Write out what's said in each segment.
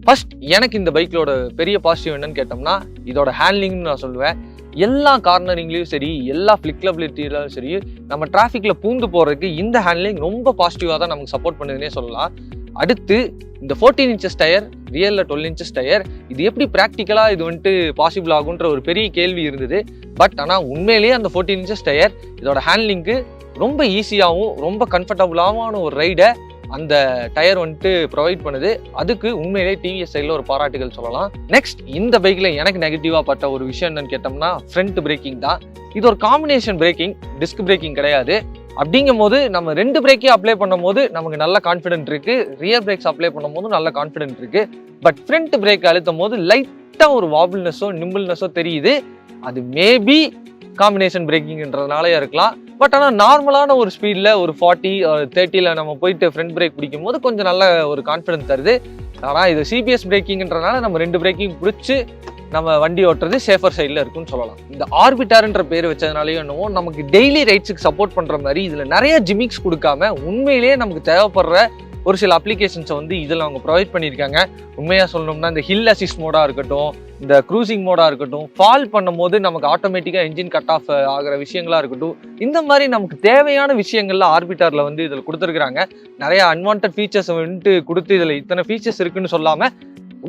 First எனக்கு இந்த பைக்கோட பெரிய பாசிட்டிவ் என்னன்னு கேட்டோம்னா இதோட ஹேண்ட்லிங்னு நான் சொல்லுவேன். எல்லா கார்னரிங்லேயும் சரி, எல்லா ஃப்ளிக்கபிலிட்டியிலும் சரி, நம்ம டிராஃபிக்கில் பூந்து போகிறதுக்கு இந்த ஹேண்ட்லிங் ரொம்ப பாசிட்டிவாக தான் நமக்கு சப்போர்ட் பண்ணுதுன்னே சொல்லலாம். அடுத்து இந்த 14 இன்ச்சஸ் டயர், ரியலில் 12 இன்ச்சஸ் டயர், இது எப்படி ப்ராக்டிக்கலாக இது வந்துட்டு பாசிபிள் ஆகுன்ற ஒரு பெரிய கேள்வி இருந்தது. பட் ஆனால் உண்மையிலேயே அந்த 14 இன்ச்சஸ் டயர் இதோட ஹேண்ட்லிங்க்கு ரொம்ப ஈஸியாகவும் ரொம்ப கம்ஃபர்டபுளான ஒரு ரைடை அந்த டயர் வந்துட்டு ப்ரொவைட் பண்ணுது. அதுக்கு உண்மையிலேயே டிவிஎஸ் சைடில் ஒரு பாராட்டுகள் சொல்லலாம். நெக்ஸ்ட் இந்த பைக்கில் எனக்கு நெகட்டிவாக பட்ட ஒரு விஷயம் என்னன்னு கேட்டோம்னா ஃப்ரண்ட் பிரேக்கிங் தான். இது ஒரு காம்பினேஷன் பிரேக்கிங், டிஸ்க் பிரேக்கிங் கிடையாது. அப்படிங்கும் போது நம்ம 2 பிரேக்கே அப்ளை பண்ணும் போது நமக்கு நல்ல கான்ஃபிடென்ட் இருக்கு, ரியர் பிரேக்ஸ் அப்ளை பண்ணும் போது நல்ல கான்ஃபிடென்ட் இருக்கு. பட் ஃப்ரண்ட் பிரேக் அழுத்தும் போது லைட்டாக ஒரு வாபிள்னஸோ நிம்பிள்னஸோ தெரியுது. அது மேபி காம்பினேஷன் பிரேக்கிங்ன்றதுனாலே இருக்கலாம். பட் ஆனால் நார்மலான ஒரு ஸ்பீடில் ஒரு 40 30 நம்ம போயிட்டு ஃப்ரண்ட் பிரேக் பிடிக்கும் போது கொஞ்சம் நல்ல ஒரு கான்ஃபிடன்ஸ் தருது. ஆனால் இது சிபிஎஸ் பிரேக்கிங்ன்றதுனால நம்ம 2 பிரேக்கிங் பிடிச்சி நம்ம வண்டி ஓட்டுறது சேஃபர் சைடில் இருக்குன்னு சொல்லலாம். இந்த ஆர்பிட்டார்ன்ற பேர் வச்சதுனாலேயும் என்னவோ நமக்கு டெய்லி ரைட்ஸுக்கு சப்போர்ட் பண்ணுற மாதிரி இதில் நிறைய ஜிமிக்ஸ் கொடுக்காம உண்மையிலேயே நமக்கு தேவைப்படுற ஒரு சில அப்ளிகேஷன்ஸை வந்து இதில் அவங்க ப்ரொவைட் பண்ணியிருக்காங்க. உண்மையாக சொல்லணும்னா இந்த ஹில் அசிஸ்ட் மோடாக இருக்கட்டும், இந்த க்ரூசிங் மோடாக இருக்கட்டும், ஃபால் பண்ணும் போது நமக்கு ஆட்டோமேட்டிக்காக என்ஜின் கட் ஆஃப் ஆகிற விஷயங்களாக இருக்கட்டும், இந்த மாதிரி நமக்கு தேவையான விஷயங்கள்ல ஆர்பிட்டாரில் வந்து இதில் கொடுத்துருக்குறாங்க. நிறைய அன்வான்ட் ஃபீச்சர்ஸ் வந்துட்டு கொடுத்து இதில் இத்தனை ஃபீச்சர்ஸ் இருக்குன்னு சொல்லாமல்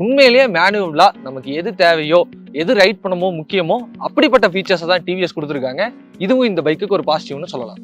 உண்மையிலேயே மேனுவலாக நமக்கு எது தேவையோ, எது ரைட் பண்ணமோ முக்கியமோ அப்படிப்பட்ட ஃபீச்சர்ஸை தான் டிவிஎஸ் கொடுத்துருக்காங்க. இதுவும் இந்த பைக்குக்கு ஒரு பாசிட்டிவ்னு சொல்லலாம்.